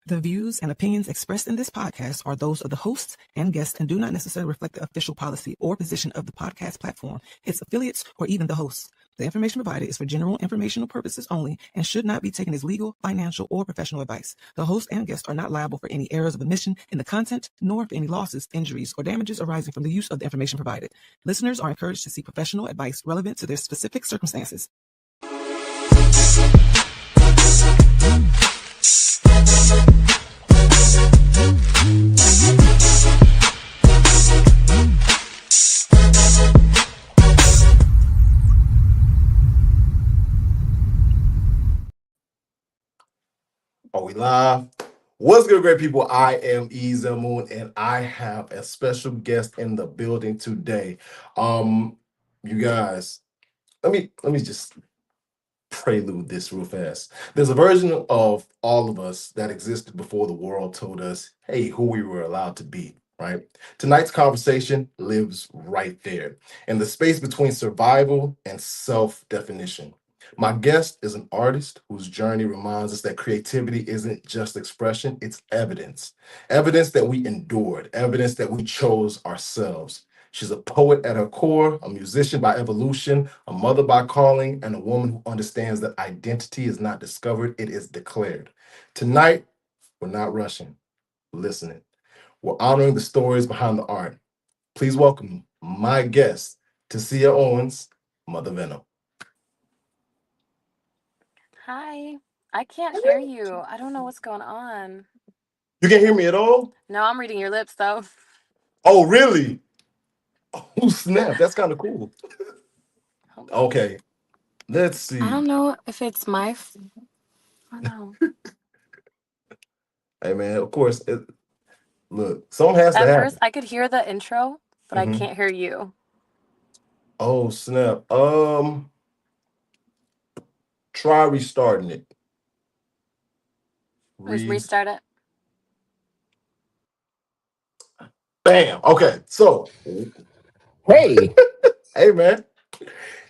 The views and opinions expressed in this podcast are those of the hosts and guests and do not necessarily reflect the official policy or position of the podcast platform, its affiliates, or even the hosts. The information provided is for general informational purposes only and should not be taken as legal, financial, or professional advice. The host and guests are not liable for any errors of omission in the content, nor for any losses, injuries, or damages arising from the use of the information provided. Listeners are encouraged to seek professional advice relevant to their specific circumstances. Are we live? What's good, great people? I am Eza Moon, and I have a special guest in the building today. You guys, let me just prelude this real fast. There's a version of all of us that existed before the world told us, hey, who we were allowed to be, right? Tonight's conversation lives right there in the space between survival and self-definition. My guest is an artist whose journey reminds us that creativity isn't just expression, it's evidence. Evidence that we endured, evidence that we chose ourselves. She's a poet at her core, a musician by evolution, a mother by calling, and a woman who understands that identity is not discovered, it is declared. Tonight, we're not rushing, we're listening. We're honoring the stories behind the art. Please welcome my guest, Tasiya Owens, Mother Venom. Hi. I can't hear you. I don't know what's going on. You can't hear me at all? No, I'm reading your lips though. Oh, really? Oh, snap. That's kind of cool. Hold on. Okay, let's see. I don't know if it's my. Oh no. Hey, man, of course, look, something has to At happen. first, I could hear the intro, but I Mhm. can't hear you. Oh, snap. Try restarting it. Just restart it. Bam. Okay, so Hey, hey, man,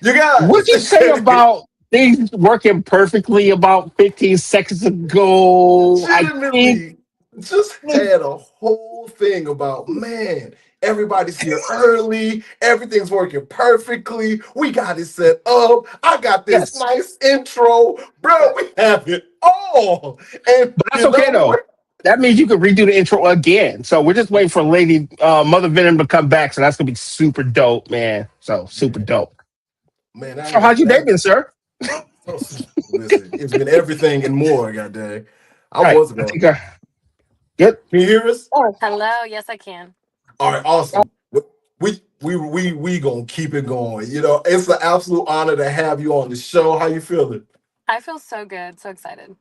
you guys. what'd you say about things working perfectly about 15 seconds ago? I think Legitimately just had a whole thing about, man, everybody's here early, everything's working perfectly, we got it set up, I got this yes, nice intro, bro, we have it all. And but that's you okay know though. what? That means you could redo the intro again. So we're just waiting for Lady Mother Venom to come back. So that's gonna be super dope, man. So super Man, dope. man, So how's your day that been, sir? listen, it's been everything and more, goddamn. I Right. was I going. think good. Can you hear us? Hello. Yes, I can. All right, awesome. We gonna keep it going. You know, it's an absolute honor to have you on the show. How you feeling? I feel so good. So excited.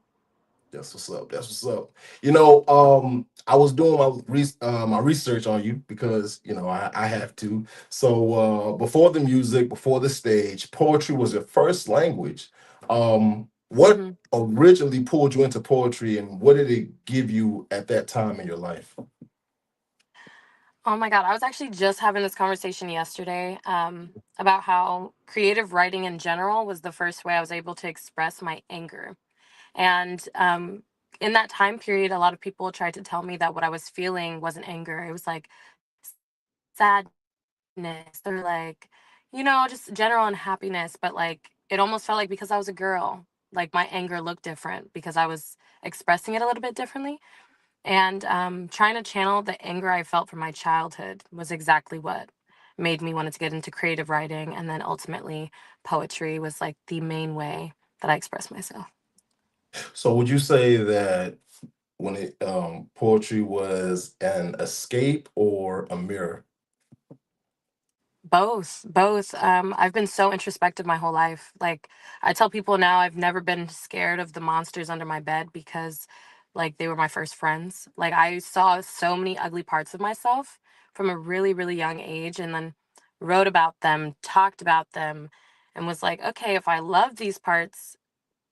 That's what's up. That's what's up. You know, I was doing my research on you because you know I have to. So before the music, before the stage, poetry was your first language. What hmm originally pulled you into poetry, and what did it give you at that time in your life? Oh my God. I was actually just having this conversation yesterday about how creative writing in general was the first way I was able to express my anger. And in that time period, a lot of people tried to tell me that what I was feeling wasn't anger. It was like sadness or like, just general unhappiness. But like, it almost felt like because I was a girl, like my anger looked different because I was expressing it a little bit differently. And trying to channel the anger I felt from my childhood was exactly what made me wanted to get into creative writing. And then ultimately, poetry was like the main way that I express myself. So would you say that when poetry was an escape or a mirror? Both. I've been so introspective my whole life. Like I tell people now, I've never been scared of the monsters under my bed because, like, they were my first friends. Like I saw so many ugly parts of myself from a really, really young age, and then wrote about them, talked about them, and was like, okay, if I love these parts,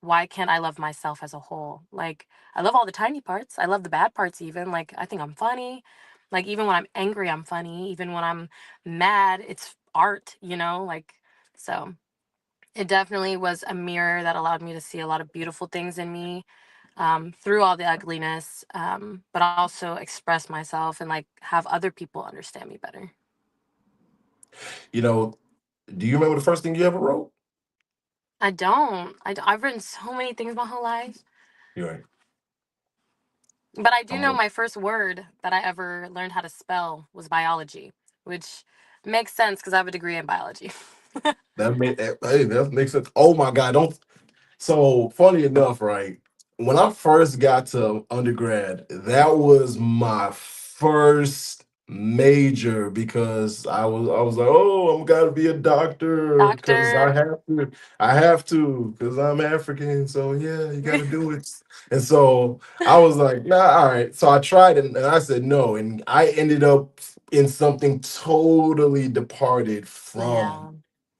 why can't I love myself as a whole? Like, I love all the tiny parts. I love the bad parts, even. Like, I think I'm funny. Like, even when I'm angry, I'm funny. Even when I'm mad, it's art. Like, so it definitely was a mirror that allowed me to see a lot of beautiful things in me. through all the ugliness, but also express myself and like have other people understand me better. You know, do you remember the first thing you ever wrote? I don't. I've written so many things my whole life, You're right. but I do I'm know like, my first word that I ever learned how to spell was biology, which makes sense because I have a degree in biology. hey, that makes sense. Oh my God, don't. So funny enough, right? When I first got to undergrad, that was my first major because I was like, oh, I'm gotta be a doctor because Doctor. I have to because I'm African. So yeah, you gotta do it. And so I was like, nah, all right. So I tried it and I said no, and I ended up in something totally departed Yeah.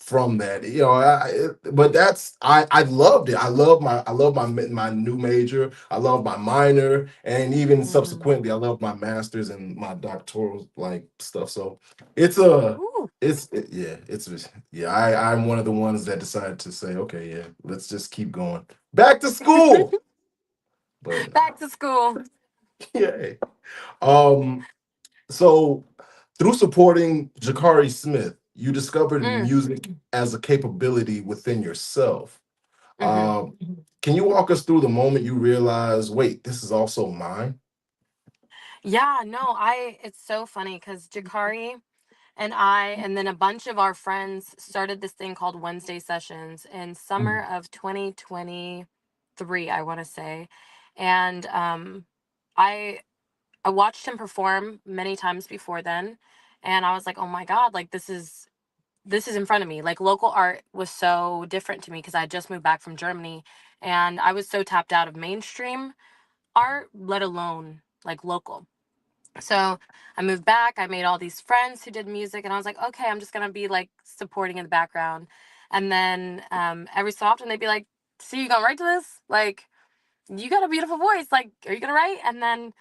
from that. You know, but that's I loved it. I love my new major. I love my minor, and even Hmm. subsequently, I love my master's and my doctoral like stuff. So it's a Ooh. yeah, yeah. I'm one of the ones that decided to say, okay, yeah, let's just keep going back to school. But Back to school. yeah, um, so, through supporting Jakari Smith, you discovered Mm. music as a capability within yourself. Hmm. Um, can you walk us through the moment you realize, wait, this is also mine? Yeah, no, it's so funny because Jakari and I, and then a bunch of our friends started this thing called Wednesday Sessions in summer Mhm. of 2023, I want to say. And I I watched him perform many times before then, and I was like, "Oh my god, like this is in front of me." Like local art was so different to me because I had just moved back from Germany, and I was so tapped out of mainstream art, let alone like local. So I moved back. I made all these friends who did music, and I was like, okay, I'm just gonna be like supporting in the background. And then every so often they'd be like, "See, you gonna write to this? Like, you got a beautiful voice. Like, are you gonna write?" And then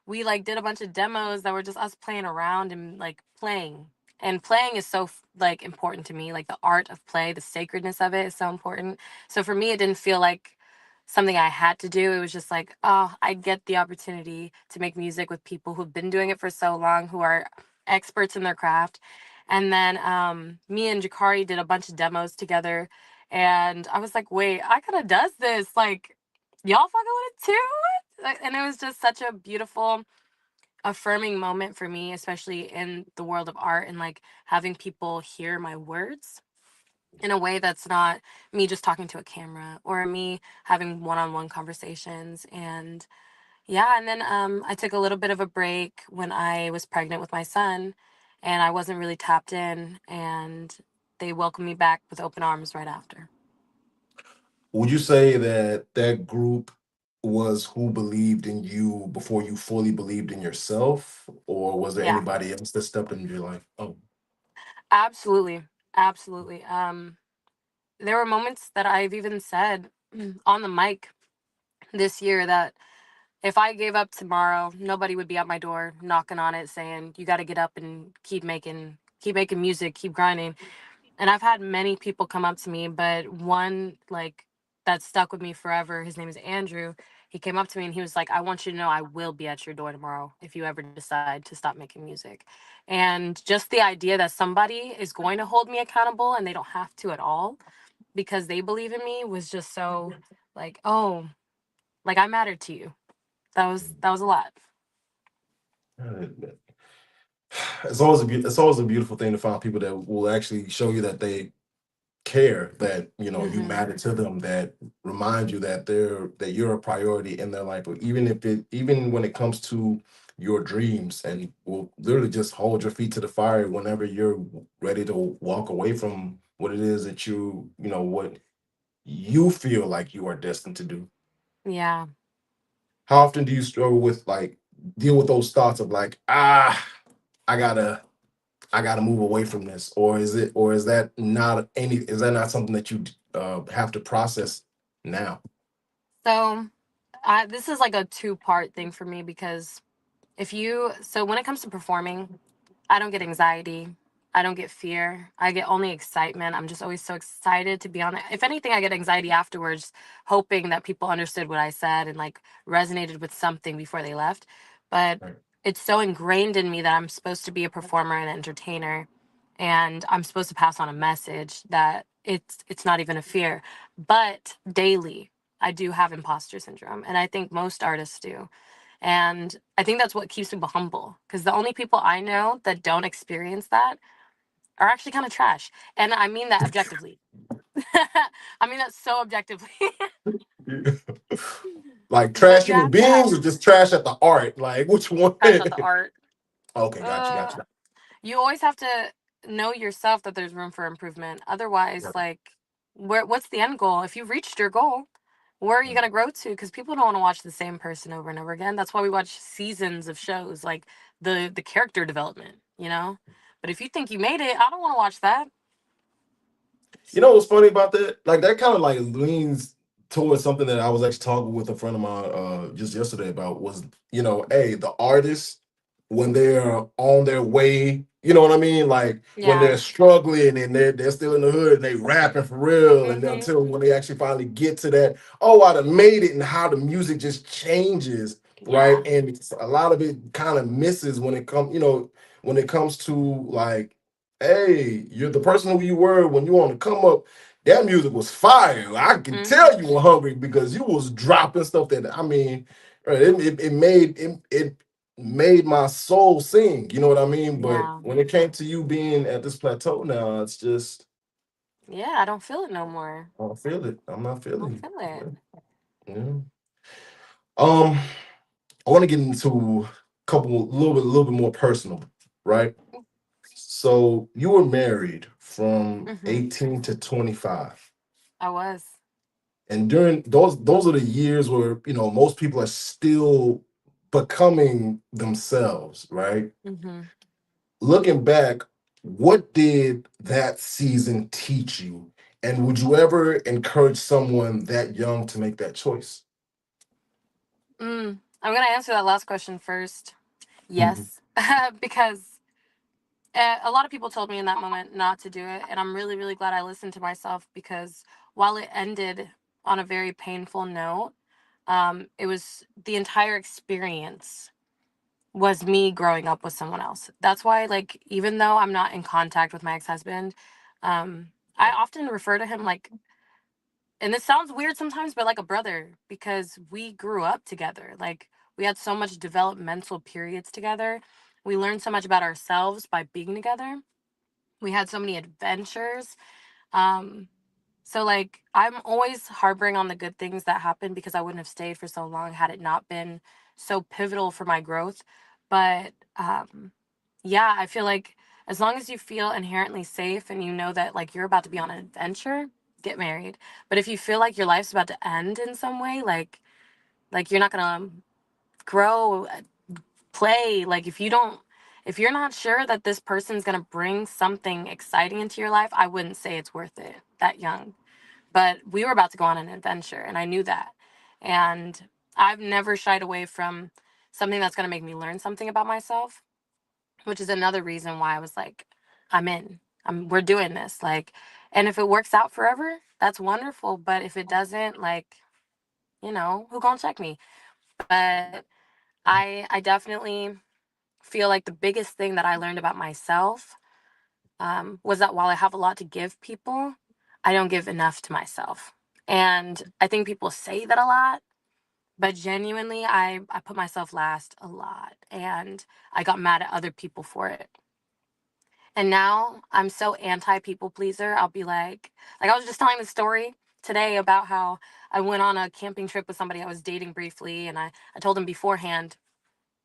we like did a bunch of demos that were just us playing around and like playing. And playing is so like important to me. Like the art of play, the sacredness of it is so important. So for me, it didn't feel like something I had to do. It was just like, oh, I get the opportunity to make music with people who've been doing it for so long, who are experts in their craft. And then me and Jakari did a bunch of demos together. And I was like, wait, I could have does this. Like, y'all fucking with it too? And it was just such a beautiful, affirming moment for me, especially in the world of art and like having people hear my words in a way that's not me just talking to a camera or me having one-on-one conversations. And yeah, and then I took a little bit of a break when I was pregnant with my son, and I wasn't really tapped in, and they welcomed me back with open arms right after. Would you say that that group was who believed in you before you fully believed in yourself? Or was there Yeah, anybody else that stepped into your life? Oh, absolutely. Absolutely. There were moments that I've even said on the mic this year that if I gave up tomorrow, nobody would be at my door knocking on it saying, "You got to get up and keep making music, keep grinding." And I've had many people come up to me, but one like that stuck with me forever. His name is Andrew. He came up to me and he was like, "I want you to know I will be at your door tomorrow if you ever decide to stop making music." And just the idea that somebody is going to hold me accountable and they don't have to at all because they believe in me was just so like, oh, like I mattered to you. That was a lot. it's always a beautiful thing to find people that will actually show you that they care, that you know you Hmm. matter to them, that remind you that you're a priority in their life. But even when it comes to your dreams, and will literally just hold your feet to the fire whenever you're ready to walk away from what it is that you know what you feel like you are destined to do. Yeah. How often do you struggle with like deal with those thoughts of like, I gotta I got to move away from this, or is that not is that not something that you have to process now? So this is like a two-part thing for me because if you so when it comes to performing, I don't get anxiety. I don't get fear. I get only excitement. I'm just always so excited to be on it. If anything, I get anxiety afterwards, hoping that people understood what I said and like resonated with something before they left. But Right. it's so ingrained in me that I'm supposed to be a performer and an entertainer, and I'm supposed to pass on a message that it's not even a fear. But daily, I do have imposter syndrome, and I think most artists do. And I think that's what keeps people humble, because the only people I know that don't experience that are actually kind of trash. And I mean that objectively. I mean that so objectively. Like But trash you human have to have beings or just trash at the art? Like which one? trash at the art. Okay, got you, got Uh, you. you always have to know yourself that there's room for improvement. Otherwise, Right. like, what's the end goal? If you've reached your goal, where are you gonna grow to? Because people don't want to watch the same person over and over again. That's why we watch seasons of shows, like the character development, you know. But if you think you made it, I don't want to watch that. You know what's funny about that? Like that kind of like leans towards something that I was actually talking with a friend of mine just yesterday about was, hey, the artists when they're on their way, you know what I mean? Like when Yeah. they're struggling and they're still in the hood and they rapping for real and Mhm. until when they actually finally get to that, oh, I done made it, and how the music just changes, right? Yeah. And a lot of it kind of misses when it comes, when it comes to like, hey, you're the person who you were when you were on the come up. That music was fire. I can Mhm. tell you were hungry because you was dropping stuff that I mean, it made my soul sing. You know what I mean? But Yeah. when it came to you being at this plateau now, it's just Yeah. I don't feel it no more. I don't feel it. I'm not I don't feeling feel it. it. Yeah. Um, I want to get into a little bit more personal, right? So you were married from Mhm. 18 to 25. I was. And during those are the years where most people are still becoming themselves, right? Mhm. Looking back, what did that season teach you? And would you ever encourage someone that young to make that choice? I'm gonna answer that last question first. Mhm. Yes, because a lot of people told me in that moment not to do it, and I'm really, really glad I listened to myself, because while it ended on a very painful note, it was the entire experience was me growing up with someone else. That's why, like, even though I'm not in contact with my ex-husband, I often refer to him like, and this sounds weird sometimes, but like a brother, because we grew up together. Like, we had so much developmental periods together. We learned so much about ourselves by being together. We had so many adventures. Um, so like I'm always harboring on the good things that happened, because I wouldn't have stayed for so long had it not been so pivotal for my growth. But yeah, I feel like as long as you feel inherently safe and you know that like you're about to be on an adventure, get married. But if you feel like your life's about to end in some way, like you're not gonna grow, play, like if you're not sure that this person's gonna bring something exciting into your life, I wouldn't say it's worth it that young. But we were about to go on an adventure, and I knew that. And I've never shied away from something that's going to make me learn something about myself, which is another reason why I was like, I'm in. We're doing this. Like, and if it works out forever, that's wonderful. But if it doesn't, like, who gonna check me? But I definitely feel like the biggest thing that I learned about myself was that while I have a lot to give people, I don't give enough to myself. And I think people say that a lot, but genuinely, I put myself last a lot. And I got mad at other people for it. And now I'm so anti people pleaser. I'll be like, I was just telling the story today about how I went on a camping trip with somebody I was dating briefly. And I told him beforehand,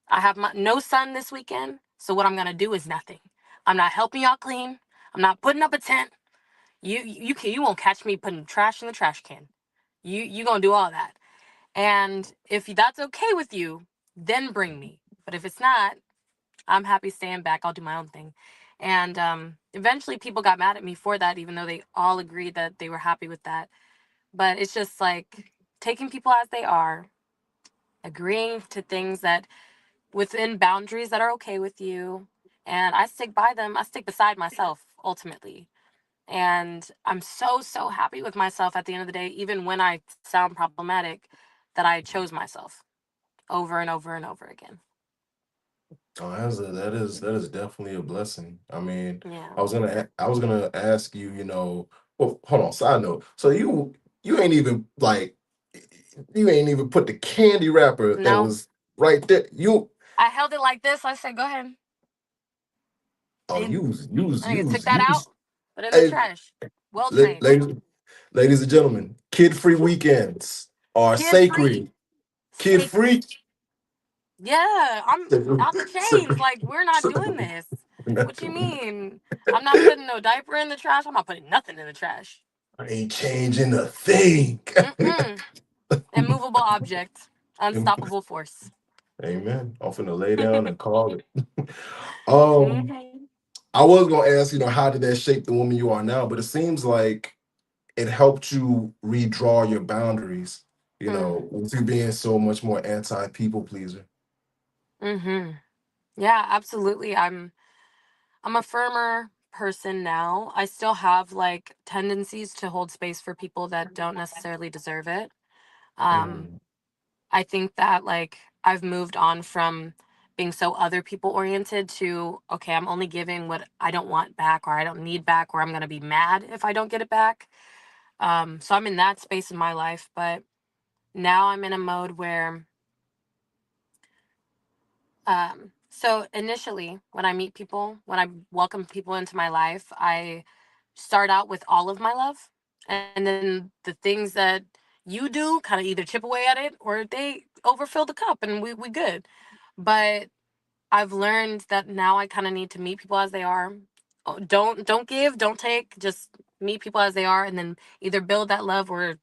I have no son this weekend. So what I'm going to do is nothing. I'm not helping y'all clean. I'm not putting up a tent. You won't catch me putting trash in the trash can. You gonna do all that. And if that's okay with you, then bring me. But if it's not, I'm happy staying back. I'll do my own thing. And eventually people got mad at me for that, even though they all agreed that they were happy with that. But it's just like taking people as they are, agreeing to things that within boundaries that are okay with you, and I stick by them. I stick beside myself ultimately. And I'm so, so happy with myself at the end of the day, even when I sound problematic, that I chose myself over and over and over again. Oh, that is definitely a blessing. I mean, Yeah. I was gonna ask you, well, hold on, side note. So you ain't even like you ain't even put the candy wrapper that No, was right there. I held it like this. I said, go ahead. Oh, And I took that you out, was put it in the hey, trash. Well la- trained. ladies, ladies and gentlemen, kid-free weekends are Kid free, sacred. sacred. Kid-free. Yeah, I'm Sacred. out the chains. Sacred. Like, we're not doing Sacred. this. We're not What you doing it. mean? I'm not putting no diaper in the trash. I'm not putting nothing in the trash. I ain't changing a thing. Mm-mm. Immovable object. Unstoppable force. Amen. I'm finna lay down and call it. Um, Hmm. I was gonna ask, how did that shape the woman you are now? But it seems like it helped you redraw your boundaries, Mm. with you being so much more anti-people pleaser. Mm-hmm. Yeah, absolutely. I'm a firmer person now. I still have like tendencies to hold space for people that don't necessarily deserve it. Um, Mm, I think that like I've moved on from being so other people oriented to, okay, I'm only giving what I don't want back or I don't need back, or I'm gonna be mad if I don't get it back. So I'm in that space in my life, but now I'm in a mode where so initially when I meet people, when I welcome people into my life, I start out with all of my love, and then the things that you do kind of either chip away at it or they overfill the cup and we good. But I've learned that now I kind of need to meet people as they are. Oh, don't give, don't take, just meet people as they are, and then either build that love or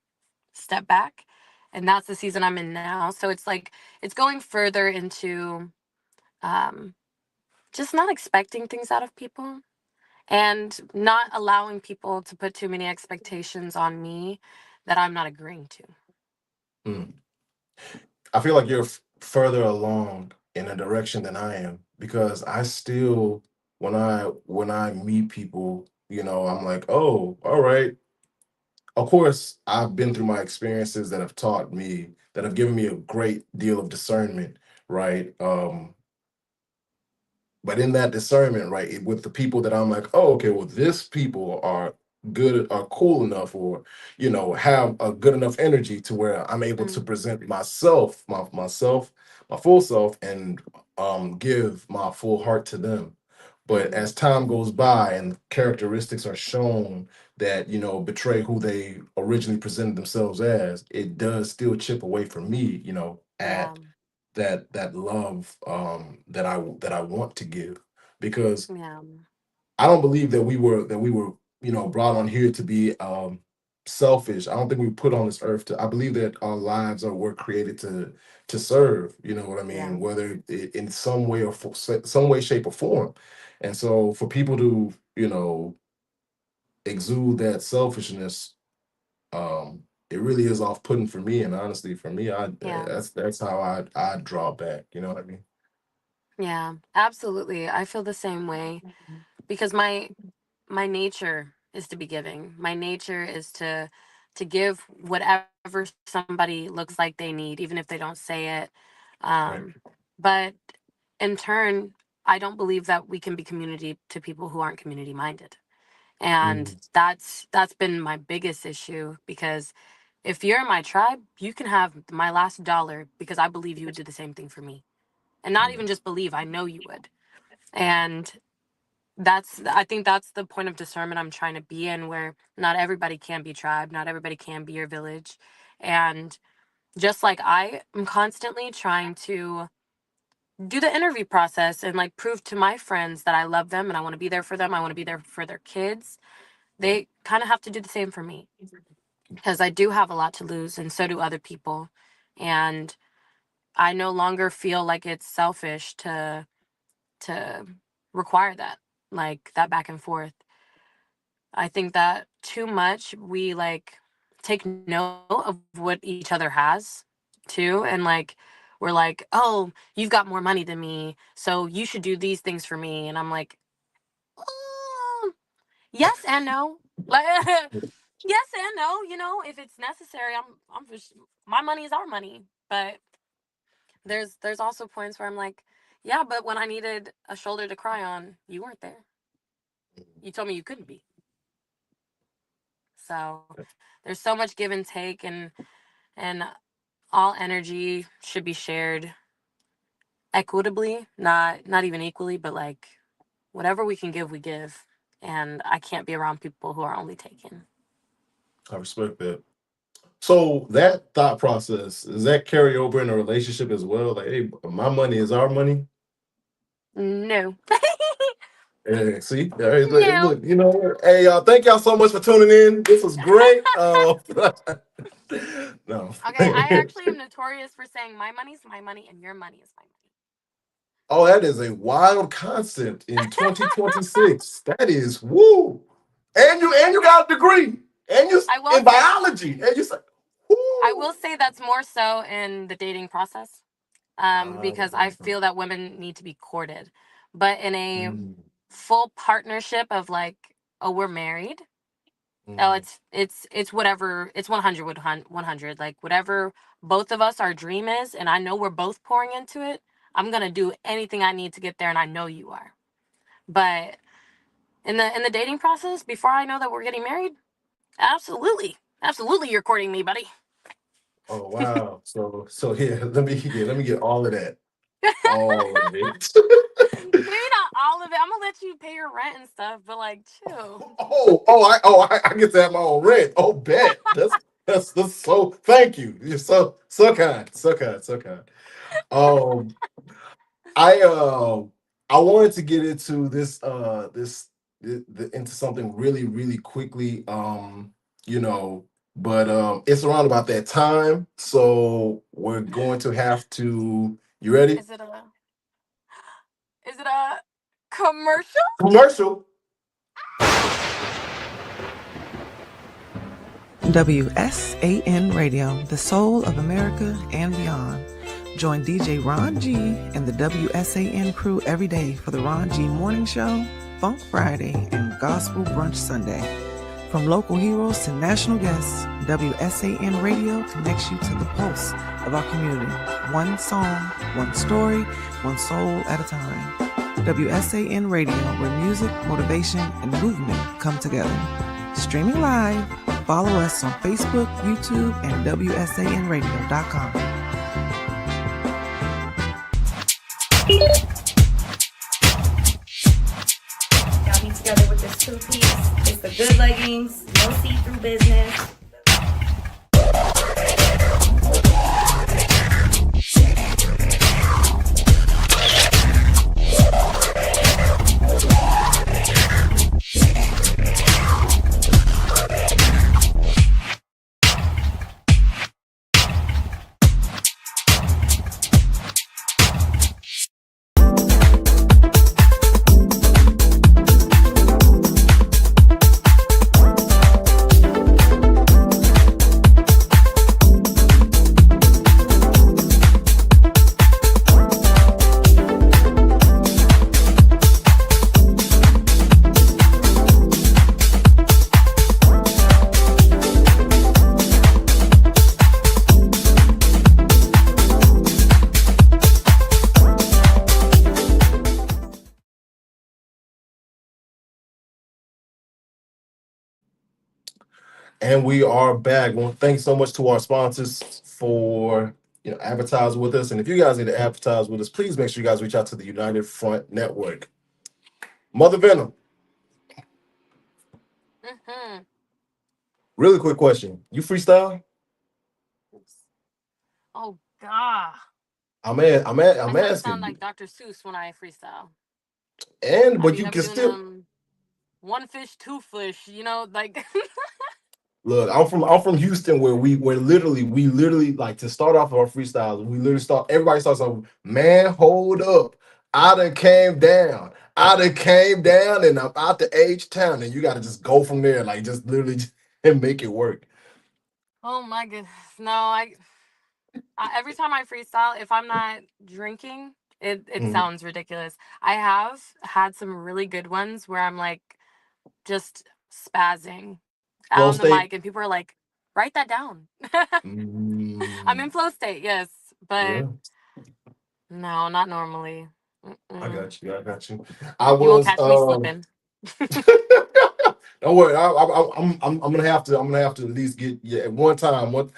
step back. And that's the season I'm in now. So it's like it's going further into um just not expecting things out of people and not allowing people to put too many expectations on me that I'm not agreeing to. mm. I feel like you're further along in a direction than I am because I still, when I meet people, I'm like, oh, all right. Of course, I've been through my experiences that have taught me, that have given me a great deal of discernment, right? But in that discernment, right, with the people that I'm like, oh, okay, well, this people are good, are cool enough, or have a good enough energy to where I'm able to Mm, present my full self, and give my full heart to them. But mm-hmm. as time goes by and characteristics are shown that betray who they originally presented themselves as, it does still chip away from me, Yeah, at that love, that I want to give, because yeah, I don't believe that we were brought on here to be selfish. I don't think we were put on this earth to. I believe that our lives were created to serve. You know what I yeah, mean? Whether in some way or some way, shape, or form. And so for people to exude that selfishness, it really is off putting for me. And honestly, for me, yeah, that's how I draw back. You know what I mean? yeah, absolutely. I feel the same way because my nature is to be giving. My nature is to give whatever somebody looks like they need, even if they don't say it. Right. But in turn, I don't believe that we can be community to people who aren't community minded. And Mm, that's been my biggest issue because if you're in my tribe, you can have my last dollar because I believe you would do the same thing for me. And not mm, even just believe, I know you would. And I think that's the point of discernment I'm trying to be in, where not everybody can be tribe, not everybody can be your village. And just like I am constantly trying to do the interview process and like prove to my friends that I love them and I want to be there for them, I want to be there for their kids, right. they kind of have to do the same for me because I do have a lot to lose and so do other people. And I no longer feel like it's selfish to require that, like that back and forth. I think that too much we like take note of what each other has too, and like were like, oh, you've got more money than me, so you should do these things for me. And I'm like, yes and no. Like, yes and no. If it's necessary, I'm just, my money is our money. But there's also points where I'm like, yeah, but when I needed a shoulder to cry on, you weren't there. You told me you couldn't be. So there's so much give and take, and all energy should be shared equitably, not even equally, but like whatever we can give, we give. And I can't be around people who are only taking. I respect that. So that thought process, does that carry over in a relationship as well? Like, hey, my money is our money. No. See, hey, No. look, hey, y'all, thank y'all so much for tuning in. This was great. No. Okay, I actually am notorious for saying my money's my money and your money is my money. Oh, that is a wild concept in 2026. That is woo. And you got a degree. And you I will in say biology. And you say, woo. I will say that's more so in the dating process. Because I feel that women need to be courted. But in a full partnership of like, oh, we're married. Oh, it's whatever. It's 100 with 100. Like whatever both of us our dream is, and I know we're both pouring into it. I'm gonna do anything I need to get there, and I know you are. But in the dating process, before I know that we're getting married, absolutely, you're courting me, buddy. Oh wow. So yeah, let me get all of that. All of it. Maybe not all of it. I'm gonna let you pay your rent and stuff, but like, chill. I get to have my own rent. Oh, bet. That's so. Thank you. You're so kind, so kind, so kind. Um, I I wanted to get into into something really quickly. But it's around about that time, so we're going to have to. You ready? Is it a commercial? Commercial. WSAN Radio, the soul of America and beyond. Join DJ Ron G and the WSAN crew every day for the Ron G Morning Show, Funk Friday, and Gospel Brunch Sunday. From local heroes to national guests, WSAN Radio connects you to the pulse of our community. One song, one story, one soul at a time. WSAN Radio, where music, motivation, and movement come together. Streaming live, follow us on Facebook, YouTube, and WSANradio.com. Got me together with this two-piece. It's the good leggings, no see-through business. And we are back. Well, thanks so much to our sponsors for advertising with us. And if you guys need to advertise with us, please make sure you guys reach out to the United Front Network. Mother Venom. Really quick question. You freestyle? Oh God. I'm I asking sound you. like Dr. Seuss when I freestyle. But you can still one fish, two fish. Like. look. I'm from Houston, where we're literally like, to start off our freestyles. We literally start. Everybody starts off, man, hold up. I done came down. And I'm out to H-Town, and you got to just go from there, like just literally and make it work. Oh my goodness. No, Every time I freestyle, if I'm not drinking, it Mhm. sounds ridiculous. I have had some really good ones where I'm like just spazzing out Flow on the mic, state. and people are like, "Write that down." I'm in Mm, flow state, yes, but yeah, no, not normally. I Mm-mm. got you. I got you. I You won't was catch me slipping. don't worry. I'm gonna have to. I'm gonna have to at least get at one time. One.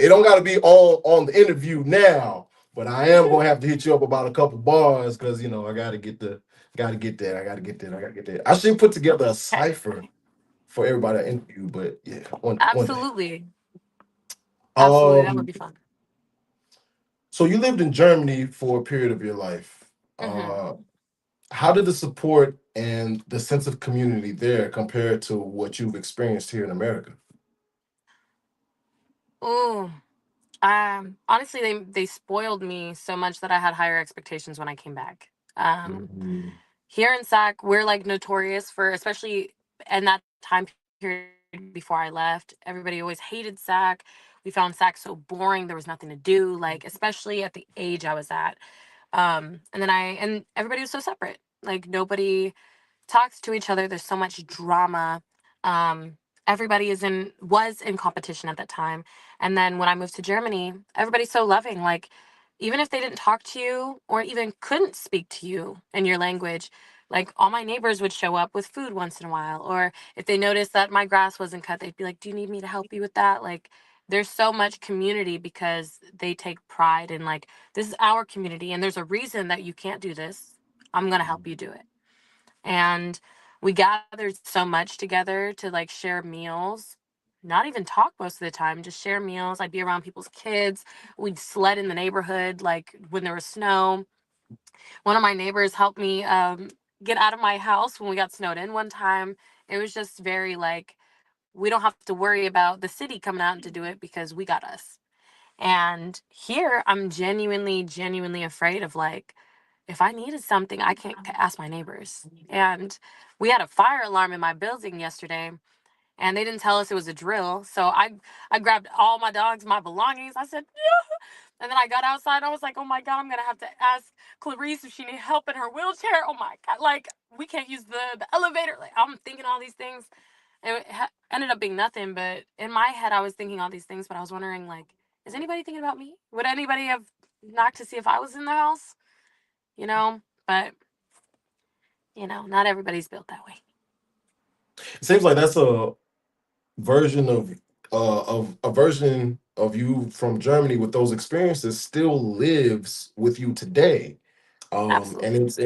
It don't got to be on the interview now, but I am gonna have to hit you up about a couple bars because I got to get the. Got to get that. I got to get that. I got to get that. I should put together a Okay. cipher for everybody I interview, but yeah, one day. Absolutely. Absolutely. That would Um. be fun. So you lived in Germany for a period of your life. Hmm. How did the support and the sense of community there compare to what you've experienced here in America? Ooh. Honestly, they spoiled me so much that I had higher expectations when I came back. Um, Mhm. Here in SAC, we're like notorious for, especially in that time period before I left, everybody always hated SAC. We found SAC so boring. There was nothing to do, like, especially at the age I was at. And everybody was so separate. Like, nobody talks to each other. There's so much drama. Um, Everybody was in competition at that time. And then when I moved to Germany, everybody's so loving. Like, even if they didn't talk to you or even couldn't speak to you in your language, like all my neighbors would show up with food once in a while. Or if they noticed that my grass wasn't cut, they'd be like, "Do you need me to help you with that?" Like, there's so much community because they take pride in, like, this is our community and there's a reason that you can't do this. I'm going to help you do it. And we gathered so much together to like share meals, not even talk most of the time, just share meals. I'd be around people's kids. We'd sled in the neighborhood like when there was snow. One of my neighbors helped me get out of my house when we got snowed in one time. It was just very like, we don't have to worry about the city coming out to do it because we got us. And here I'm genuinely afraid of, like, if I needed something, I can't ask my neighbors. And we had a fire alarm in my building yesterday, and they didn't tell us it was a drill. So I grabbed all my dogs, my belongings. I said, yeah. And then I got outside. I was like, oh my God, I'm going to have to ask Clarice if she needs help in her wheelchair. Oh my God. Like, we can't use the elevator. Like, I'm thinking all these things. And ended up being nothing. But in my head, I was thinking all these things. But I was wondering, like, is anybody thinking about me? Would anybody have knocked to see if I was in the house? But not everybody's built that way. It seems like that's version of a version of you from Germany with those experiences still lives with you today. And Absolutely. it's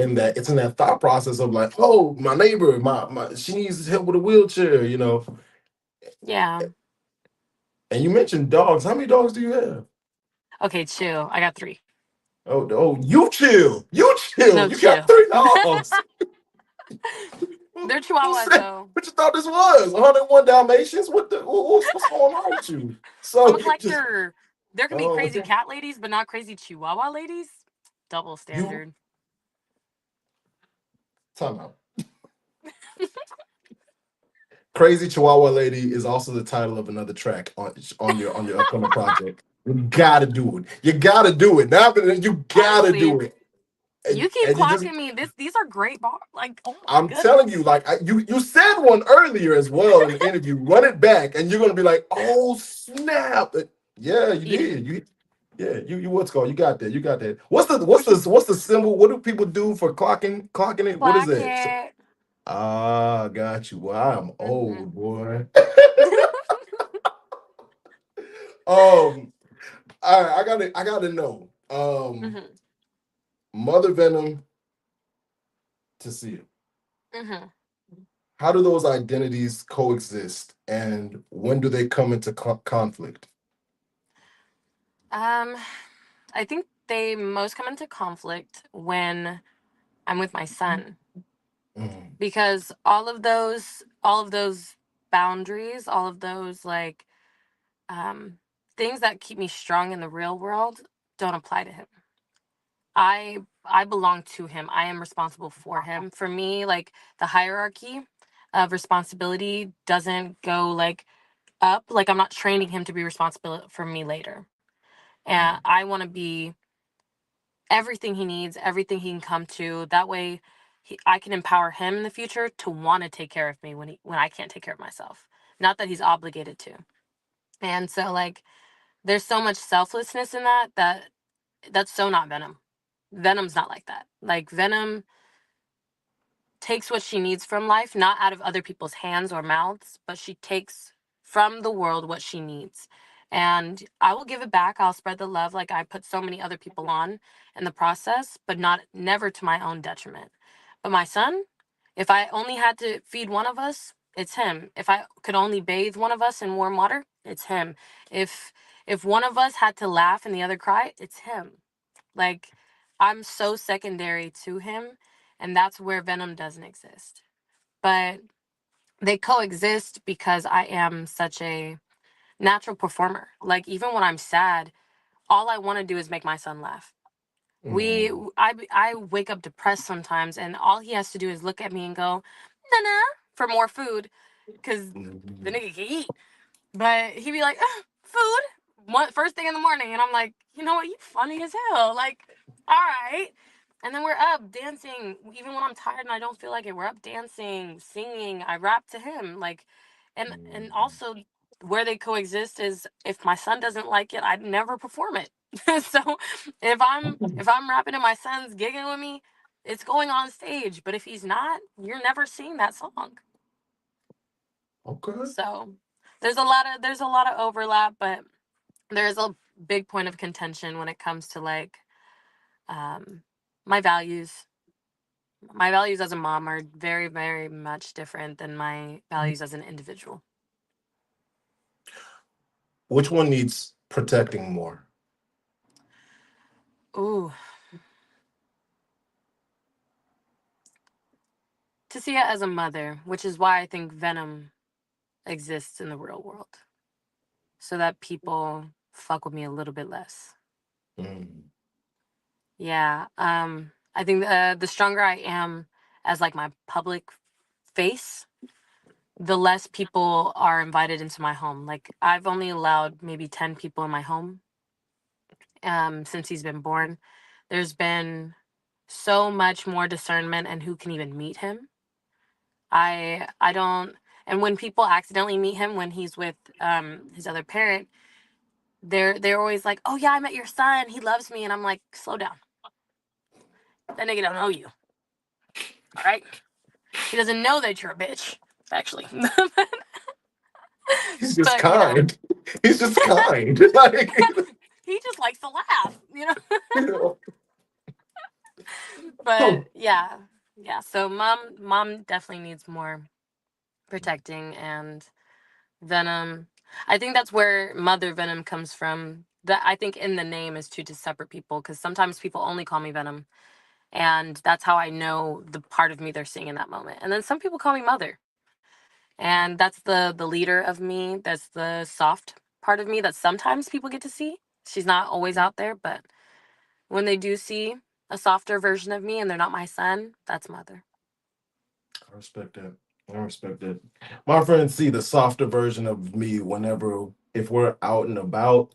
in that thought process of like, oh, my neighbor, my she needs help with a wheelchair. Yeah. And you mentioned dogs. How many dogs do you have? Okay, chill. I got 3. Oh, you chill. You chill. No, You got chill. 3 dogs. They're Who chihuahuas said though. what you thought this was? 101 Dalmatians? What's going on with you? I'm So a just collector. There can be oh crazy cat ladies, but not crazy chihuahua ladies. Double you standard. time out. Crazy Chihuahua Lady is also the title of another track on your upcoming project. You gotta do it. You gotta do it. Now you gotta Honestly, do it. you keep And you just clocking me. These are great bars. Like, oh my I'm telling you, goodness. like you said one earlier as well in the interview. Run it back, and you're gonna be like, "Oh snap!" Yeah, you Yeah. did. You what's called? You got that. You got that. What's the symbol? What do people do for clocking? Clocking it. What is Clock that? it. Got you. Well, I'm Hmm. old, boy. Um, I gotta know. Hmm. Mother Venom, Tasiya. Hmm. How do those identities coexist, and when do they come into conflict? Um, I think they most come into conflict when I'm with my son, Mm, because all of those boundaries, all of those like um things that keep me strong in the real world don't apply to him. I belong to him. I am responsible for him. For me, like, the hierarchy of responsibility doesn't go like up. Like, I'm not training him to be responsible for me later. And I want to be everything he needs, everything he can come to. That way, I can empower him in the future to want to take care of me when I can't take care of myself. Not that he's obligated to. And so, like, there's so much selflessness in that's so not Venom. Venom's not like that. Like, Venom takes what she needs from life, not out of other people's hands or mouths, but she takes from the world what she needs. And I will give it back. I'll spread the love like I put so many other people on in the process, but not never to my own detriment. But my son, if I only had to feed one of us, it's him. If I could only bathe one of us in warm water, it's him. If if one of us had to laugh and the other cry, it's him. Like, I'm so secondary to him, and that's where Venom doesn't exist. But they coexist because I am such a natural performer. Like, even when I'm sad, all I want to do is make my son laugh. I wake up depressed sometimes, and all he has to do is look at me and go, "Nana," for more food, because the nigga can eat. But he'd be like, food, first thing in the morning. And I'm like, you know what? You funny as hell. Like, all right. And then we're up dancing. Even when I'm tired and I don't feel like it, we're up dancing, singing. I rap to him. Like, and also where they coexist is if my son doesn't like it, I'd never perform it. So if I'm rapping and my son's gigging with me, it's going on stage. But if he's not, you're never seeing that song. Okay. So there's a lot of overlap, but there's a big point of contention when it comes to like um my values. My values as a mom are very, very much different than my values as an individual. Which one needs protecting more? Ooh, to see it as a mother, which is why I think Venom exists in the real world, so that people fuck with me a little bit less. Mm. Yeah, I think the stronger I am as like my public face, the less people are invited into my home. Like, I've only allowed maybe 10 people in my home since he's been born. There's been so much more discernment and who can even meet him. I don't, and when people accidentally meet him when he's with his other parent, they're always like, "Oh yeah, I met your son. He loves me." And I'm like, "Slow down. That nigga don't know you. All right? He doesn't know that you're a bitch, actually." He's just But kind. He's just kind. Like, he just likes to laugh, you know. But yeah. So mom definitely needs more protecting, and Venom. I think that's where Mother Venom comes from. That I think in the name is two separate people, because sometimes people only call me Venom, and that's how I know the part of me they're seeing in that moment. And then some people call me Mother, and that's the leader of me. That's the soft part of me that sometimes people get to see. She's not always out there, but when they do see a softer version of me and they're not my son, that's Mother. I respect that. I respect that. My friends see the softer version of me whenever, if we're out and about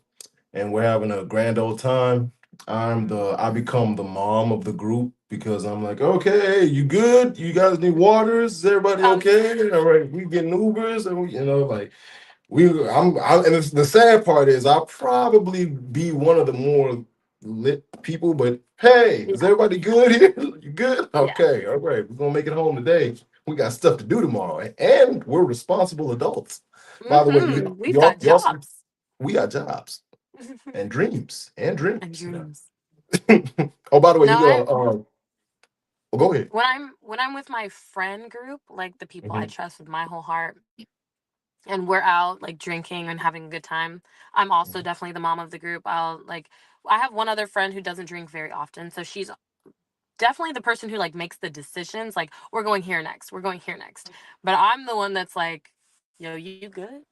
and we're having a grand old time. I become the mom of the group because I'm like, okay, you good? You guys need waters? Is everybody Um, okay? All right, we getting Ubers and like and the sad part is I'll probably be one of the more lit people, but hey, is yeah, everybody good here? You good? yeah. Okay, all right, we're gonna make it home today. We got stuff to do tomorrow, and we're responsible adults. By the way, We've got jobs. we got jobs and dreams and And dreams. dreams. Oh, by the way, No, you I go. Go ahead. when I'm with my friend group, like the people I Mhm. trust with my whole heart, and we're out like drinking and having a good time, I'm also definitely the mom of the group. I have one other friend who doesn't drink very often, so she's definitely the person who like makes the decisions. Like, we're going here next. We're going here next. But I'm the one that's like, "Yo, you good?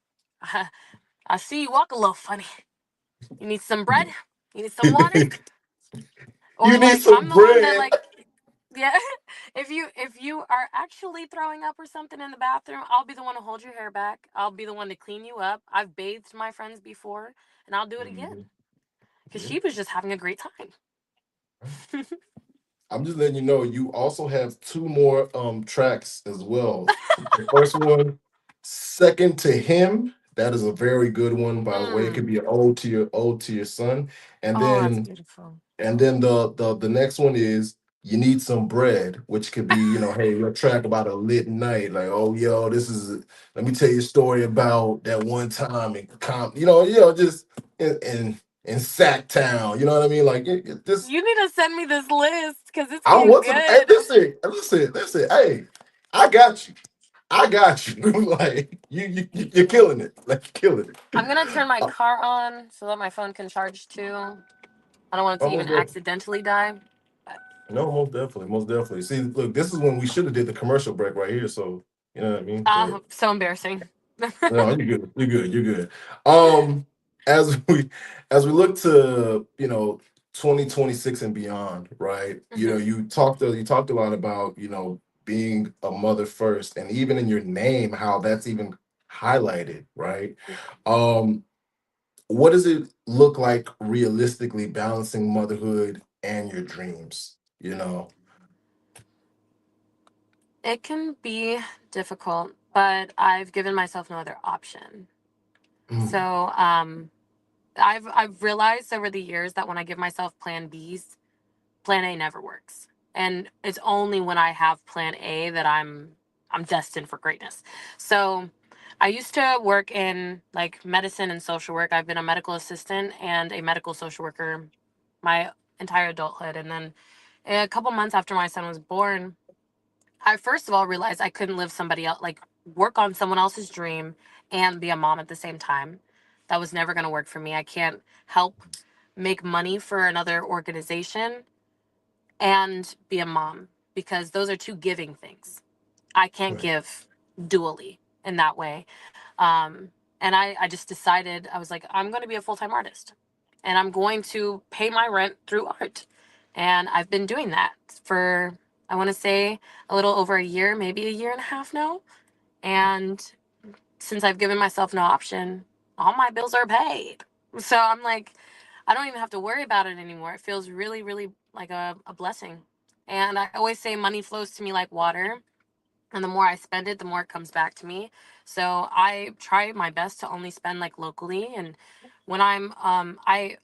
I see you walk a little funny. You need some bread? You need some water?" Or You need like, some I'm the one that bread. like, yeah, if you are actually throwing up or something in the bathroom, I'll be the one to hold your hair back. I'll be the one to clean you up. I've bathed my friends before, and I'll do it again. Mhm. because she was just having a great time. I'm just letting you know you also have two more tracks as well. The first one, Second to Him. That is a very good one, by the way. It could Mm. be an ode to your son. And Oh, that's then beautiful. the next one is You Need Some Bread, which could be, hey, your track about a lit night. Like, oh yo, let me tell you a story about that one time in just in Sacktown. You know what I mean? Like this You need to send me this list because it's I getting wasn't. Hey, good. listen. Hey, I got you. I got you. Like you're killing it. Like you're killing I'm it. gonna turn my Uh, car on so that my phone can charge too. I don't want it to even almost there. accidentally die. But, No, most definitely. See, look, this is when we should have did the commercial break right here. So you know what I mean. But so embarrassing. no, you're good. You're good. You're good. Um, as we as we look to 2026 and beyond, right? Hmm. You talked a lot about being a mother first, and even in your name, how that's even highlighted, right? Um, what does it look like realistically balancing motherhood and your dreams? It can be difficult, but I've given myself no other option. Mm, So I've realized over the years that when I give myself plan Bs, plan A never works. And it's only when I have plan A that I'm destined for greatness. So I used to work in like medicine and social work. I've been a medical assistant and a medical social worker my entire adulthood. And then a couple months after my son was born, I first of all realized I couldn't live somebody else, like work on someone else's dream and be a mom at the same time. That was never going to work for me. I can't help make money for another organization and be a mom because those are two giving things. I can't right. give dually in that way. And I just decided, I was like, I'm going to be a full time artist and I'm going to pay my rent through art. And I've been doing that for, I want to say, a little over a year, maybe a year and a half now. And since I've given myself no option, all my bills are paid. So I'm like, I don't even have to worry about it anymore. It feels really, really like a blessing. And I always say money flows to me like water. And the more I spend it, the more it comes back to me. So I try my best to only spend like locally. And when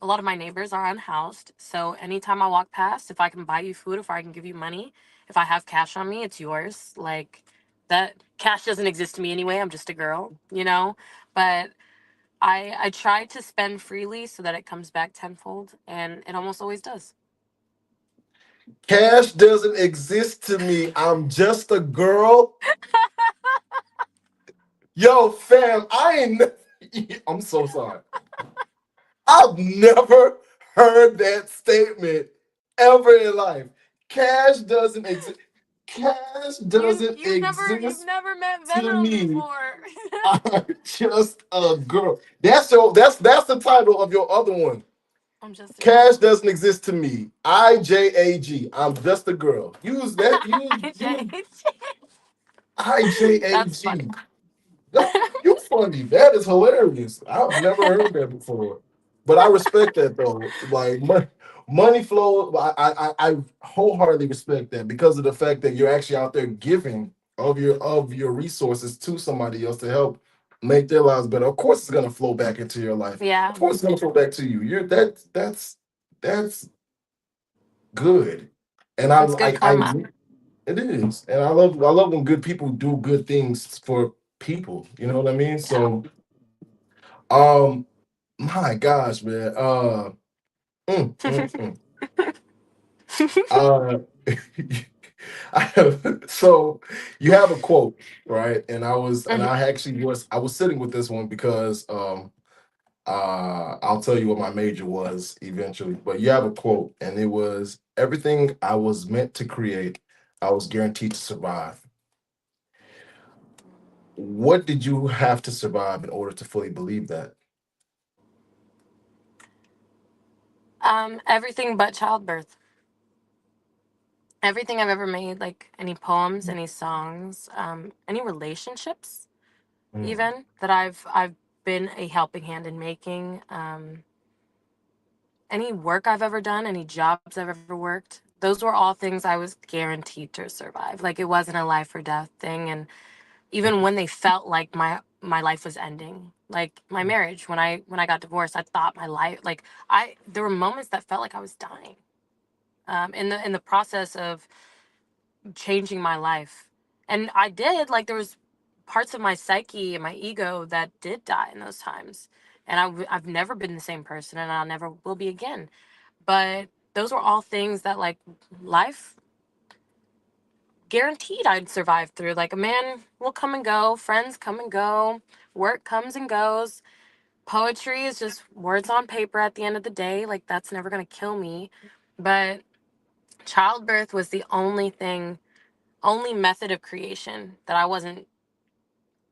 a lot of my neighbors are unhoused. So anytime I walk past, if I can buy you food, if I can give you money, if I have cash on me, it's yours. Like that cash doesn't exist to me anyway. I'm just a girl. But I try to spend freely so that it comes back tenfold, and it almost always does. Cash doesn't exist to me. I'm just a girl. Yo, fam, I'm so sorry. I've never heard that statement ever in life. Cash doesn't exist. Cash You doesn't you've exist never met to Venom me. before. I'm just a girl. That's the title of your other one. I'm just a girl. Cash doesn't exist to me. IJAG. I'm just a girl. Use that. Use That's funny. IJAG. You funny. That is hilarious. I've never heard that before. But I respect that though. Like money flow. I wholeheartedly respect that because of the fact that you're actually out there giving of your resources to somebody else to help make their lives better. Of course, it's gonna flow back into your life. Yeah, Of course, it's gonna flow back to you. That's good. And it's good karma. it is. And I love when good people do good things for people. You know what I mean? Yeah. So um my gosh, man. Mm, mm, mm. Uh so you have a quote, right? And Mhm. I was sitting with this one because I'll tell you what my major was eventually. But you have a quote, and it was everything I was meant to create, I was guaranteed to survive. What did you have to survive in order to fully believe that? Everything but childbirth. Everything I've ever made, like any poems, any songs, any relationships, Mm, even that I've been a helping hand in making. any work I've ever done, any jobs I've ever worked, those were all things I was guaranteed to survive. Like it wasn't a life or death thing. And even when they felt like my life was ending, like my marriage, when I got divorced, I thought my life, like I there were moments that felt like I was dying. In the process of changing my life, and I did, like there was parts of my psyche and my ego that did die in those times, and I've never been the same person, and I'll never will be again. But those were all things that like life guaranteed I'd survive through. Like a man will come and go, friends come and go, work comes and goes. Poetry is just words on paper at the end of the day. Like that's never going to kill me. But childbirth was the only method of creation that I wasn't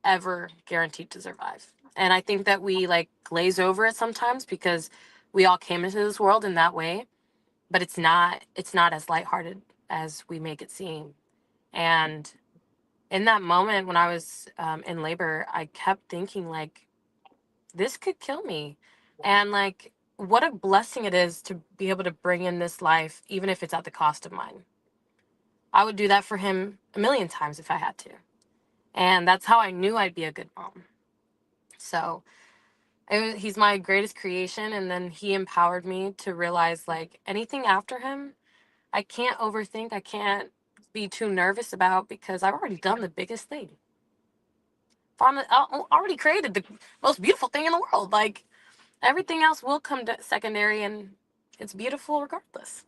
ever guaranteed to survive. And I think that we like glaze over it sometimes because we all came into this world in that way, but it's not as lighthearted as we make it seem. And in that moment when I was in labor, I kept thinking like this could kill me, and like what a blessing it is to be able to bring in this life, even if it's at the cost of mine. I would do that for him a million times if I had to, and that's how I knew I'd be a good mom. So he's my greatest creation, and then he empowered me to realize like anything after him I can't overthink, I can't be too nervous about, because I've already done the biggest thing. I already created the most beautiful thing in the world. Like everything else will come to secondary, and it's beautiful regardless.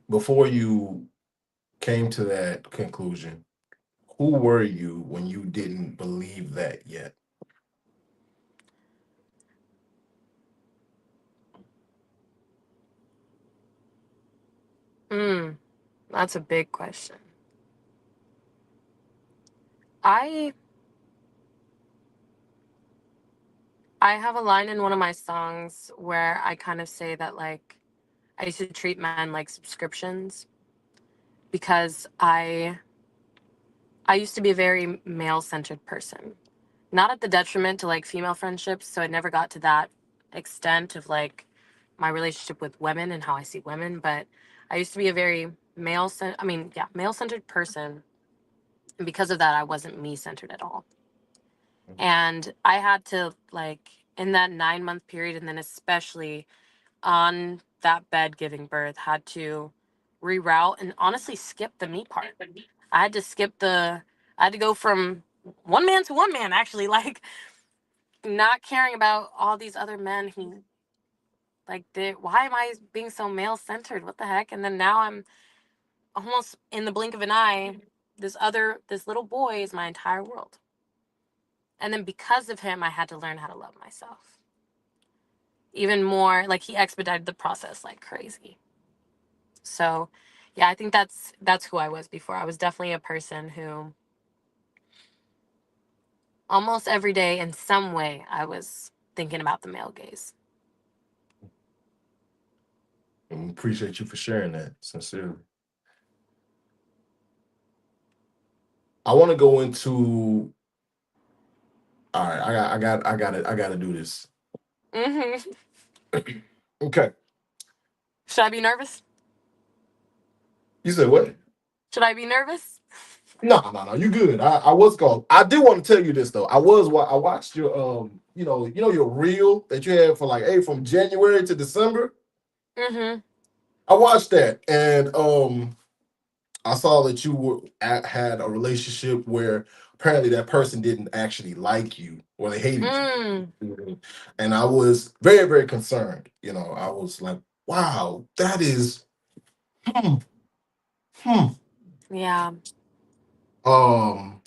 Before you came to that conclusion, who were you when you didn't believe that yet? Mm, that's a big question. I I have a line in one of my songs where I kind of say that like I used to treat men like subscriptions, because I used to be a very male centered person. Not at the detriment to like female friendships, so it never got to that extent of like my relationship with women and how I see women, but I used to be a very male centered person, and because of that I wasn't me centered at all. And I had to like in that 9 month period, and then especially on that bed giving birth, had to reroute and honestly skip the me part. I had to skip the I had to go from one man to one man, actually, like not caring about all these other men who like did why am I being so male centered? What the heck? And then now I'm almost in the blink of an eye, this little boy is my entire world. And then because of him I had to learn how to love myself. Even more, like he expedited the process like crazy. So yeah, I think that's who I was before. I was definitely a person who almost every day in some way I was thinking about the male gaze. And appreciate you for sharing that, sincerely. I want to go into. All right, I got to do this. Hmm. Okay, Should I be nervous? you said what? Should I be nervous? No. You good. I was called. I do want to tell you this though. I watched your your reel that you had for like from January to December. Mm-hmm. I watched that, and I saw that you had a relationship where apparently that person didn't actually like you or they hated Mm. you. And I was very, very concerned. I was like, wow, that is hmm, hmm. Yeah. Um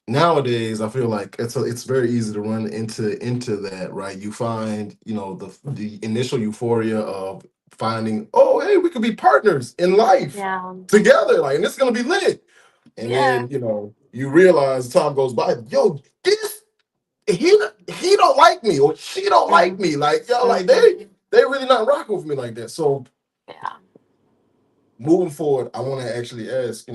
Nowadays I feel like it's very easy to run into that, right? You find, the initial euphoria of finding, oh hey, we could be partners in life Yeah. together, like, and this is gonna be lit. And Yeah. then, you realize time goes by, yo, this he don't like me or she don't like Mm-hmm. me. Like, yo, like Mm-hmm. they really not rocking with me like that. So Yeah. moving forward, I want to actually ask,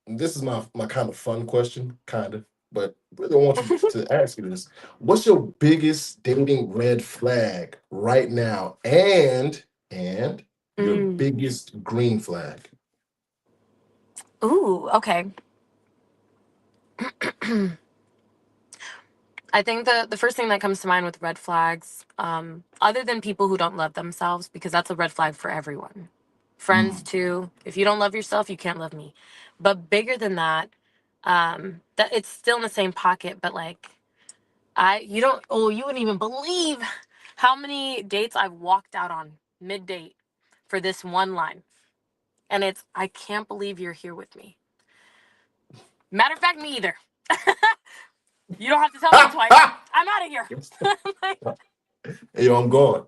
this is my kind of fun question, kind of. but really I want you to ask you this. What's your biggest dating red flag right now? And your Mm. biggest green flag? Ooh, okay. I think the first thing that comes to mind with red flags, other than people who don't love themselves, because that's a red flag for everyone. Friends Mm. too. If you don't love yourself, you can't love me. But bigger than that, that it's still in the same pocket. But like, you don't. Oh, you wouldn't even believe how many dates I've walked out on mid date for this one line, and it's I can't believe you're here with me. Matter of fact, me either. You don't have to tell me twice. I'm out of here. Like, Hey, yo, I'm gone.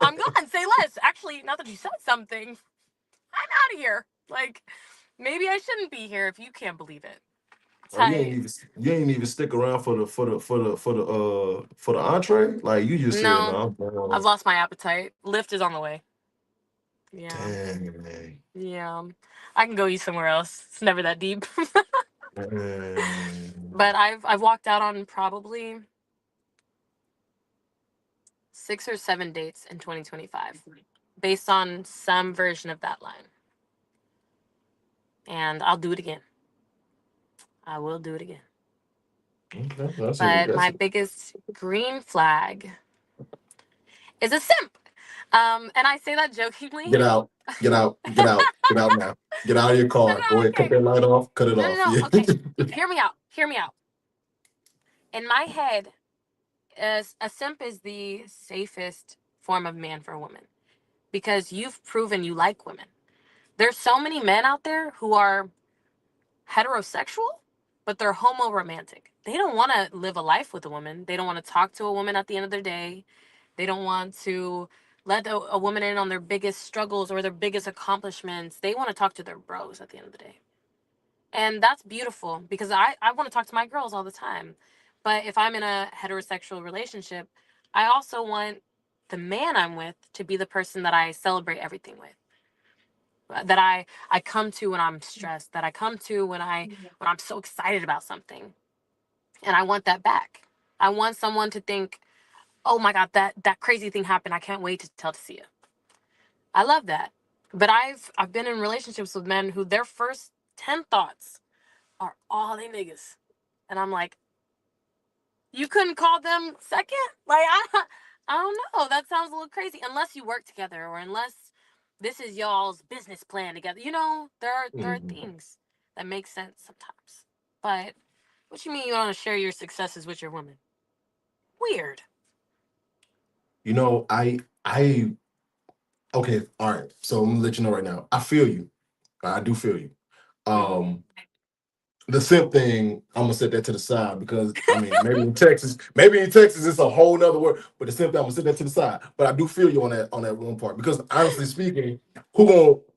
I'm gone. Say less. Actually, now that you said something, I'm out of here. Like, maybe I shouldn't be here if you can't believe it. Oh, you ain't Tight. even stick around for the entree. Like you just said, No, no, I'm I've gone. lost my appetite. Lift is on the way. Yeah. Dang. Yeah. I can go eat somewhere else. It's never that deep. Dang. But I've walked out on probably 6 or 7 dates in 2025 based on some version of that line. And I'll do it again. I will do it again. Okay, that's it. But That's my it. biggest green flag is a simp. And I say that jokingly. Get out. Get out. Get out. Get out now. Get out of your No, car. Go no, ahead. Cut okay. that light off. Cut it No, no, off. no. Yeah. Okay. Hear me out. Hear me out. In my head, as a simp is the safest form of man for a woman because you've proven you like women. There's so many men out there who are heterosexual, but they're homo romantic. They don't want to live a life with a woman. They don't want to talk to a woman at the end of their day. They don't want to let a woman in on their biggest struggles or their biggest accomplishments. They want to talk to their bros at the end of the day. And that's beautiful because I want to talk to my girls all the time. But if I'm in a heterosexual relationship, I also want the man I'm with to be the person that I celebrate everything with. That I come to when I'm stressed, that I come to when I'm so excited about something. And I want that back. I want someone to think, "Oh my god, that crazy thing happened. I can't wait to tell Tasiya." I love that. But I've been in relationships with men who their first 10 thoughts are all they niggas. And I'm like, you couldn't call them second? Like, I don't know. That sounds a little crazy. Unless you work together or unless this is y'all's business plan together. You know, there are Mhm. things that make sense sometimes. But what you mean you want to share your successes with your woman? Weird. You know, I okay, all right. So I'm gonna let you know right now. I feel you. I do feel you. Mm-hmm. Um, the simp thing, I'm gonna set that to the side because I mean maybe in Texas it's a whole nother word, but the simp thing, I'm gonna set that to the side. But I do feel you on that one part because honestly speaking,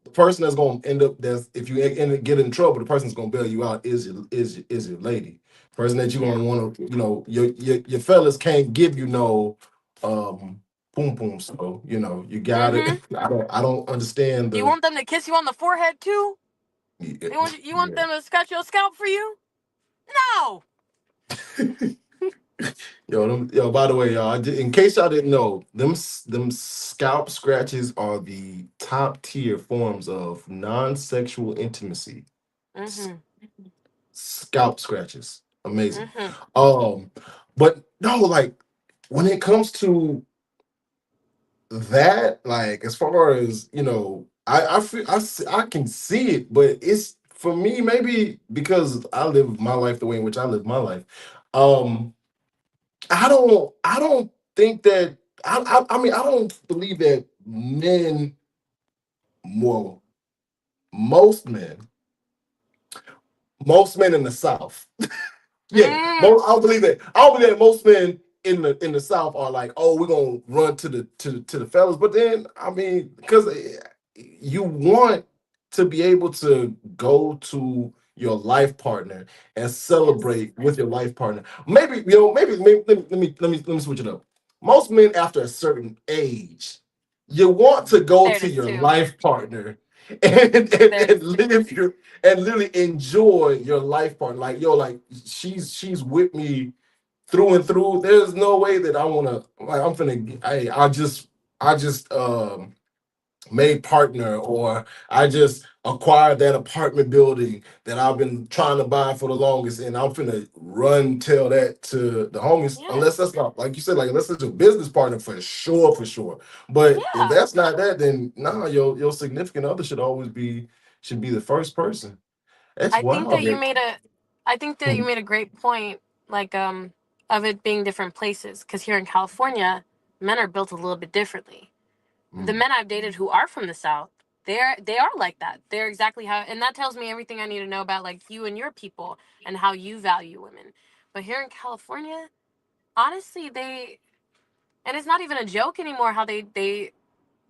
the person that's gonna end up that's if you get in trouble, the person that's gonna bail you out is your lady. Person that you're Yeah. gonna want to, your fellas can't give you no boom boom. So you got it. Mm-hmm. I don't understand You the want them to kiss you on the forehead too? You want yeah. them to scratch your scalp for you? No. By the way, y'all, in case y'all didn't know, them scalp scratches are the top tier forms of non-sexual intimacy. S- Mm-hmm. Scalp scratches, amazing. Mm-hmm. Um, but no, like when it comes to that, like as far as I feel I can see it, but it's for me maybe because I live my life the way in which I live my life. Um, I don't think that I mean I don't believe that well most men most men in the South. Yeah, Mm. I believe that most men in the South are like, oh, we're gonna run to the fellas, but then I mean, because you want to be able to go to your life partner and Yes. celebrate with your life partner. Maybe let me switch it up. Most men after a certain age, you want to go There it to is your too. life partner and There's live your and literally enjoy your life partner. Like yo, like she's with me through and through. There's no way that I wanna like I'm finna I just made partner or I just acquired that apartment building that I've been trying to buy for the longest and I'm finna run tell that to the homies yeah, unless that's not like you said, like unless it's a business partner for sure. But if yeah. that's not that, then nah, your significant other should be the first person. That's I think that wild, you man. made a I think that you Hmm. made a great point, like of it being different places. Because here in California, men are built a little bit differently. The Mm. men I've dated who are from the South, they are like that. They're exactly how, and that tells me everything I need to know about like you and your people and how you value women. But here in California, honestly, and it's not even a joke anymore how they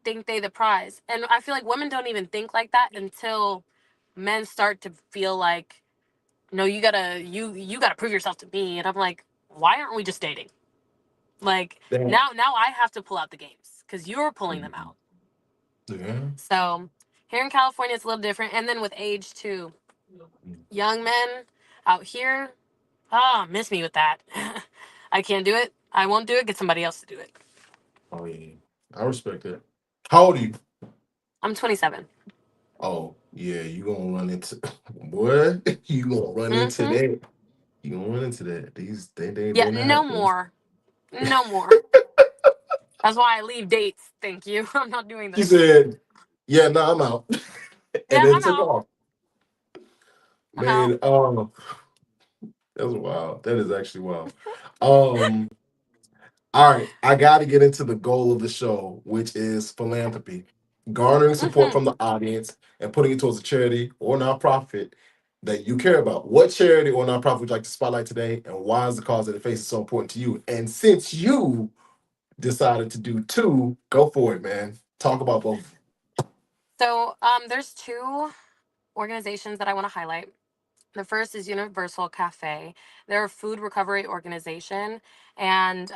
think they the prize. And I feel like women don't even think like that until men start to feel like no, you gotta prove yourself to me. And I'm like, why aren't we just dating? Like That, now I have to pull out the games because you're pulling them mhm. out. Yeah. So here in California it's a little different. And then with age too. Young men out here, miss me with that. I can't do it. I won't do it. Get somebody else to do it. Oh yeah. I respect that. How old are you? I'm 27. Oh yeah, you gonna run into what? You gonna run into Mm-hmm. that. You gonna run into that. These Yeah, they no not more. No more. That's why I leave dates. Thank you. I'm not doing she this. said, yeah, no, I'm out. And Yeah, then I'm took out. off. I'm out. Man, that's wild. That is actually wild. Um, all right, I gotta get into the goal of the show, which is philanthropy. Garnering support Mm-hmm. from the audience and putting it towards a charity or nonprofit that you care about. What charity or nonprofit would you like to spotlight today, and why is the cause that it faces so important to you? And since you decided to do two, go for it, man. Talk about both. So there's two organizations that I want to highlight. The first is Universal Cafe. They're a food recovery organization, and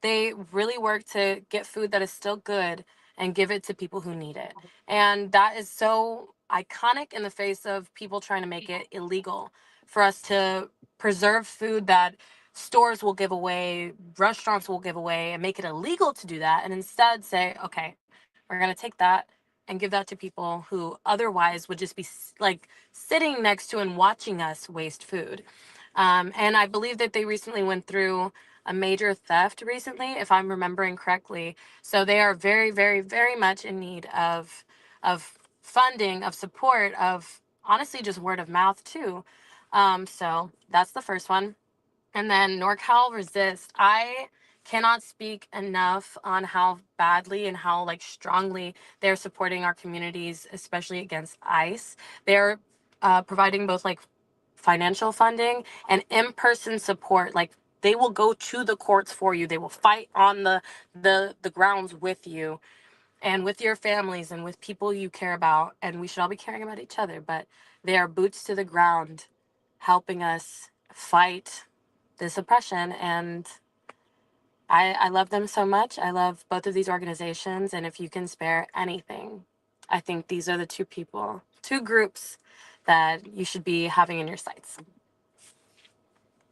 they really work to get food that is still good and give it to people who need it. And that is so iconic in the face of people trying to make it illegal for us to preserve food that stores will give away, restaurants will give away, and make it illegal to do that. And instead say, okay, we're going to take that and give that to people who otherwise would just be like sitting next to and watching us waste food. And I believe that they recently went through a major theft recently, if I'm remembering correctly. So they are very, very, very much in need of funding, of support, of honestly just word of mouth too. So that's the first one. And then NorCal Resist. I cannot speak enough on how badly and how like strongly they're supporting our communities, especially against ICE. They're providing both like financial funding and in-person support. Like they will go to the courts for you. They will fight on the grounds with you and with your families and with people you care about. And we should all be caring about each other. But they are boots to the ground, helping us fight this oppression. And I love them so much. I love both of these organizations. And if you can spare anything, I think these are the two groups that you should be having in your sights.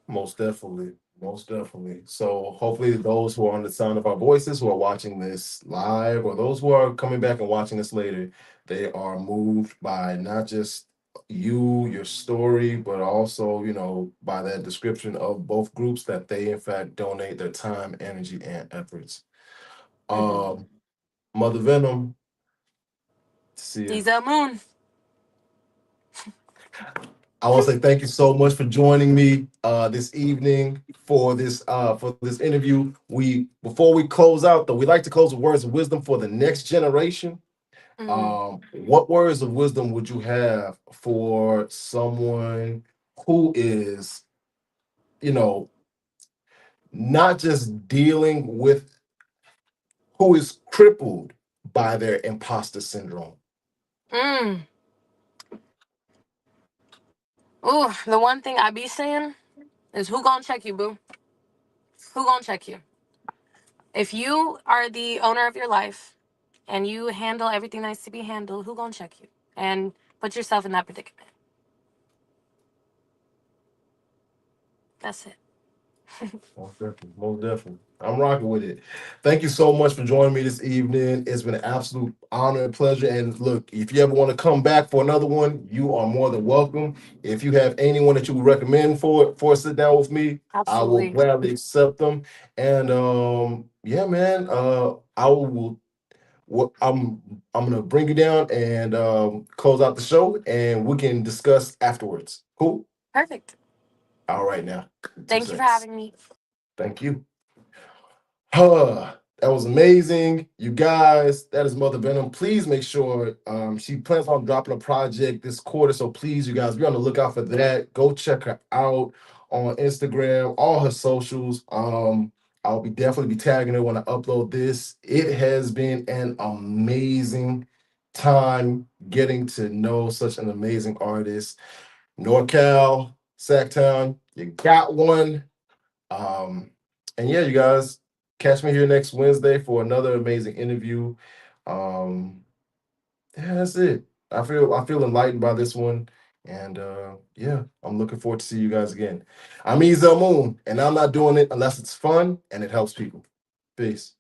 Most definitely. Most definitely. So hopefully those who are on the sound of our voices who are watching this live or those who are coming back and watching this later, they are moved by not just you, your story, but also, by that description of both groups that they in fact donate their time, energy, and efforts. Mm-hmm. Um, Mother Venom, see ya. He's a moon. I want to say thank you so much for joining me this evening for this interview. We before we close out though, we like to close with words of wisdom for the next generation. Mm-hmm. What words of wisdom would you have for someone who is, you know, not just dealing with who is crippled by their imposter syndrome? Mm. Ooh, the one thing I be saying is who gonna check you, boo? Who gonna check you? If you are the owner of your life and you handle everything that needs to be handled, who gonna check you and put yourself in that predicament? That's it. Most definitely. Most definitely. I'm rocking with it. Thank you so much for joining me this evening. It's been an absolute honor and pleasure. And look, if you ever want to come back for another one, you are more than welcome. If you have anyone that you would recommend for a sit down with me, I will Absolutely. gladly accept them. And yeah, man, I will. I'm gonna bring you down and close out the show, and we can discuss afterwards. Cool. Perfect. All right, now. Two Thank you for seconds. having me. Thank you. Huh, that was amazing. You guys, that is Mother Venom. Please make sure she plans on dropping a project this quarter. So please, you guys, be on the lookout for that. Go check her out on Instagram, all her socials. I'll be definitely be tagging her when I upload this. It has been an amazing time getting to know such an amazing artist. NorCal, Sacktown, you got one. Um, and yeah, you guys, catch me here next Wednesday for another amazing interview. Um, yeah, that's it. I feel enlightened by this one. And yeah, I'm looking forward to see you guys again. I'm Ezel Moon, and I'm not doing it unless it's fun and it helps people. Peace.